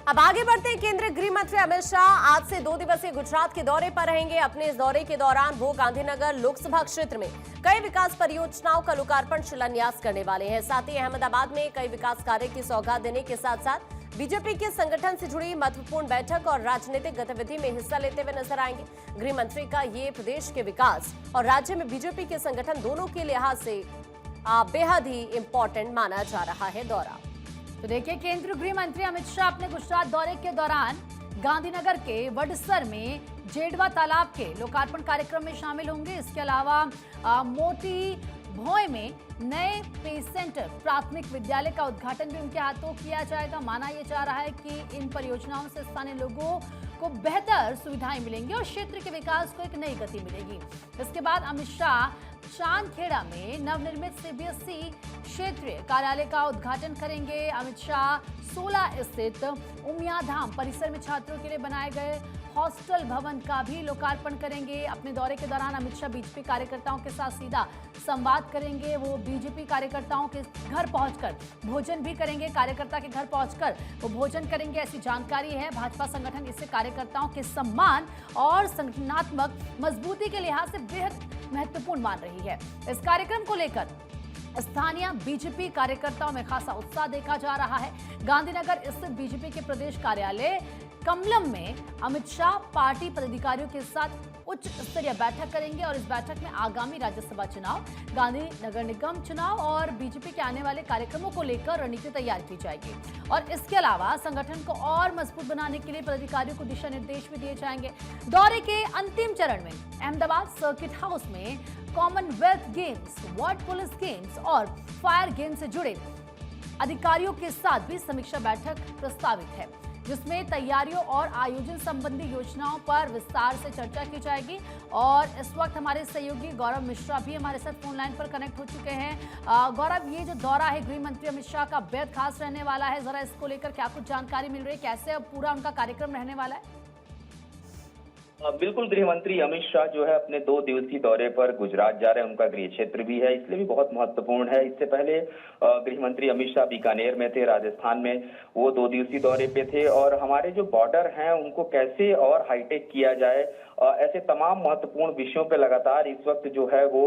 अब आगे बढ़ते हैं। केंद्रीय गृह मंत्री अमित शाह आज से 2 दिवसीय गुजरात के दौरे पर रहेंगे। अपने इस दौरे के दौरान वो गांधीनगर लोकसभा क्षेत्र में कई विकास परियोजनाओं का लोकार्पण शिलान्यास करने वाले हैं। साथ ही अहमदाबाद में कई विकास कार्य की सौगात देने के साथ साथ बीजेपी के संगठन से जुड़ी महत्वपूर्ण बैठक और राजनीतिक गतिविधि में हिस्सा लेते हुए नजर आएंगे। गृह मंत्री का ये प्रदेश के विकास और राज्य में बीजेपी के संगठन दोनों के लिहाज से बेहद ही इंपॉर्टेंट माना जा रहा है दौरा। तो देखिए, केंद्रीय गृह मंत्री अमित शाह अपने गुजरात दौरे के दौरान गांधीनगर के वडसर में जेडवा तालाब के लोकार्पण कार्यक्रम में शामिल होंगे। इसके अलावा मोटी भोय में नए पे सेंटर प्राथमिक विद्यालय का उद्घाटन भी उनके हाथों किया जाएगा। माना यह जा रहा है कि इन परियोजनाओं से स्थानीय लोगों को बेहतर सुविधाएं मिलेंगी और क्षेत्र के विकास को एक नई गति मिलेगी। इसके बाद अमित शाह चांदखेड़ा में नवनिर्मित सीबीएसई क्षेत्रीय कार्यालय का उद्घाटन करेंगे। अमित शाह 16 स्थित उमियाधाम परिसर में छात्रों के लिए बनाए गए हॉस्टल भवन का भी लोकार्पण करेंगे। अपने दौरे के दौरान अमित शाह बीजेपी कार्यकर्ताओं के साथ सीधा संवाद करेंगे। वो बीजेपी कार्यकर्ताओं के घर पहुंचकर भोजन भी करेंगे। कार्यकर्ता के घर पहुंचकर वो भोजन करेंगे, ऐसी जानकारी है। भाजपा संगठन इससे कार्यकर्ताओं के सम्मान और संगठनात्मक मजबूती के लिहाज से बेहद महत्वपूर्ण मान रही है। इस कार्यक्रम को लेकर स्थानीय बीजेपी कार्यकर्ताओं में खासा उत्साह देखा जा रहा है। गांधीनगर स्थित बीजेपी के प्रदेश कार्यालय कमलम में अमित शाह पार्टी पदाधिकारियों के साथ उच्च स्तरीय बैठक करेंगे और इस बैठक में आगामी राज्यसभा चुनाव, गांधीनगर निगम चुनाव और बीजेपी के आने वाले कार्यक्रमों को लेकर रणनीति तैयार की जाएगी। और इसके अलावा संगठन को और मजबूत बनाने के लिए पदाधिकारियों को दिशा निर्देश भी दिए जाएंगे। दौरे के अंतिम चरण में अहमदाबाद सर्किट हाउस में Commonwealth games, world police games और फायर गेम्स से जुड़े अधिकारियों के साथ भी समीक्षा बैठक प्रस्तावित है, जिसमें तैयारियों और आयोजन संबंधी योजनाओं पर विस्तार से चर्चा की जाएगी। और इस वक्त हमारे सहयोगी गौरव मिश्रा भी हमारे साथ फोन लाइन पर कनेक्ट हो चुके हैं। गौरव, ये जो दौरा है गृह मंत्री अमित शाह का बेहद खास रहने वाला है, जरा इसको लेकर क्या कुछ जानकारी मिल रही है, कैसे पूरा उनका कार्यक्रम रहने वाला है? बिल्कुल, गृह मंत्री अमित शाह जो है अपने 2 दिवसीय दौरे पर गुजरात जा रहे हैं। उनका गृह क्षेत्र भी है, इसलिए भी बहुत महत्वपूर्ण है। इससे पहले गृह मंत्री अमित शाह बीकानेर में थे, राजस्थान में, वो 2 दिवसीय दौरे पे थे। और हमारे जो बॉर्डर हैं उनको कैसे और हाईटेक किया जाए, ऐसे तमाम महत्वपूर्ण विषयों पे लगातार इस वक्त जो है वो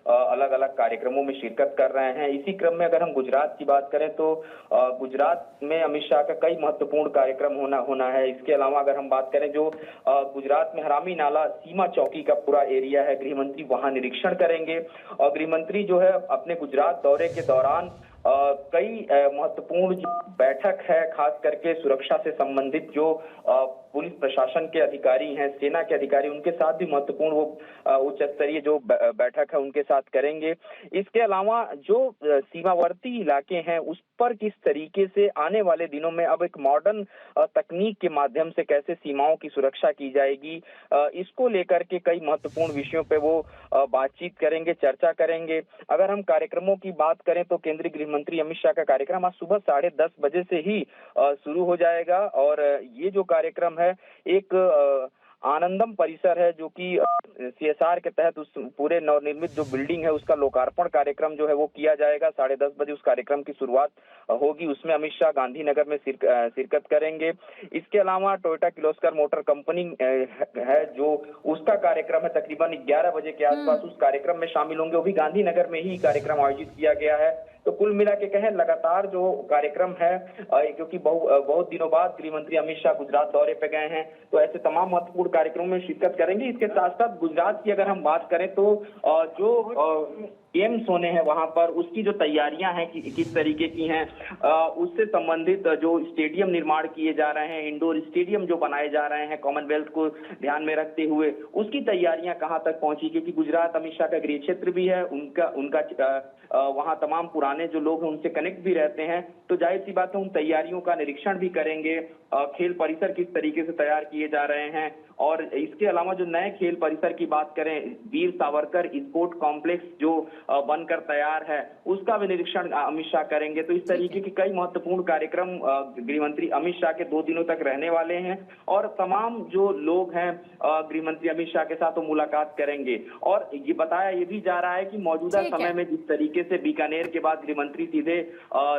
अलग अलग कार्यक्रमों में शिरकत कर रहे हैं। इसी क्रम में अगर हम गुजरात की बात करें तो गुजरात में अमित शाह का कई महत्वपूर्ण कार्यक्रम होना है। इसके अलावा अगर हम बात करें जो गुजरात में हरामी नाला सीमा चौकी का पूरा एरिया है, गृह मंत्री वहां निरीक्षण करेंगे। और गृह मंत्री जो है अपने गुजरात दौरे के दौरान कई महत्वपूर्ण बैठक है, खास करके सुरक्षा से संबंधित जो पुलिस प्रशासन के अधिकारी हैं, सेना के अधिकारी, उनके साथ भी महत्वपूर्ण वो उच्च स्तरीय जो बैठक है उनके साथ करेंगे। इसके अलावा जो सीमावर्ती इलाके हैं उस पर किस तरीके से आने वाले दिनों में अब एक मॉडर्न तकनीक के माध्यम से कैसे सीमाओं की सुरक्षा की जाएगी, इसको लेकर के कई महत्वपूर्ण विषयों पे वो बातचीत करेंगे, चर्चा करेंगे। अगर हम कार्यक्रमों की बात करें तो केंद्रीय गृह मंत्री अमित शाह का कार्यक्रम आज सुबह 10:30 बजे से ही शुरू हो जाएगा। और ये जो कार्यक्रम है एक आनंदम परिसर है, जो कि सीएसआर के तहत उस पूरे नवनिर्मित जो बिल्डिंग है उसका लोकार्पण कार्यक्रम जो है वो किया जाएगा। 10:30 बजे उस कार्यक्रम की शुरुआत होगी, उसमें अमित शाह गांधीनगर में शिरकत करेंगे। इसके अलावा टोयोटा किर्लोस्कर मोटर कंपनी है जो उसका कार्यक्रम है, तकरीबन 11 बजे के आसपास उस कार्यक्रम में शामिल होंगे। वो भी गांधीनगर में ही कार्यक्रम आयोजित किया गया है। तो कुल मिला के कहें लगातार जो कार्यक्रम है, क्योंकि बहुत दिनों बाद गृह मंत्री अमित शाह गुजरात दौरे पे गए हैं, तो ऐसे तमाम महत्वपूर्ण कार्यक्रमों में शिरकत करेंगे। इसके साथ साथ गुजरात की अगर हम बात करें तो जो गेम्स होने हैं वहां पर उसकी जो तैयारियां हैं कि किस तरीके की हैं, उससे संबंधित जो स्टेडियम निर्माण किए जा रहे हैं, इंडोर स्टेडियम जो बनाए जा रहे हैं कॉमनवेल्थ को ध्यान में रखते हुए, उसकी तैयारियां कहां तक पहुंची, क्योंकि गुजरात अमित शाह का गृह क्षेत्र भी है, उनका वहां तमाम पुराने जो लोग हैं उनसे कनेक्ट भी रहते हैं। तो जाहिर सी बात है उन तैयारियों का निरीक्षण भी करेंगे, खेल परिसर किस तरीके से तैयार किए जा रहे हैं। और इसके अलावा जो नए खेल परिसर की बात करें, वीर सावरकर स्पोर्ट कॉम्प्लेक्स जो बनकर तैयार है उसका भी निरीक्षण अमित शाह करेंगे। तो इस तरीके के कई महत्वपूर्ण कार्यक्रम गृह मंत्री अमित शाह के 2 दिनों तक रहने वाले हैं और तमाम जो लोग हैं गृह मंत्री अमित शाह के साथ वो मुलाकात करेंगे। और ये बताया ये भी जा रहा है कि मौजूदा समय में जिस तरीके से बीकानेर के बाद गृह मंत्री सीधे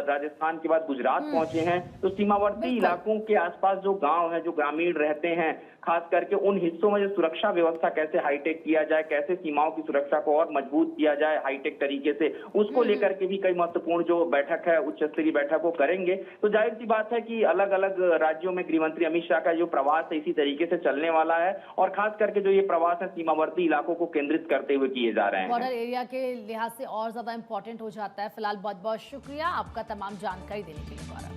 राजस्थान के बाद गुजरात पहुंचे हैं, तो सीमावर्ती इलाकों के आसपास जो गांव है, जो ग्रामीण रहते हैं, खास करके उन हिस्सों में जो सुरक्षा व्यवस्था कैसे हाईटेक किया जाए, कैसे सीमाओं की सुरक्षा को और मजबूत किया जाए हाईटेक तरीके से, उसको लेकर के भी कई महत्वपूर्ण जो बैठक है, उच्च स्तरीय बैठक वो करेंगे। तो जाहिर सी बात है कि अलग अलग राज्यों में गृह मंत्री अमित शाह का जो प्रवास है इसी तरीके से चलने वाला है और खास करके जो ये प्रवास है सीमावर्ती इलाकों को केंद्रित करते हुए किए जा रहे हैं। बॉर्डर एरिया के लिहाज से और ज्यादा इंपॉर्टेंट हो जाता है। फिलहाल बहुत बहुत शुक्रिया आपका तमाम जानकारी देने के लिए गौरव।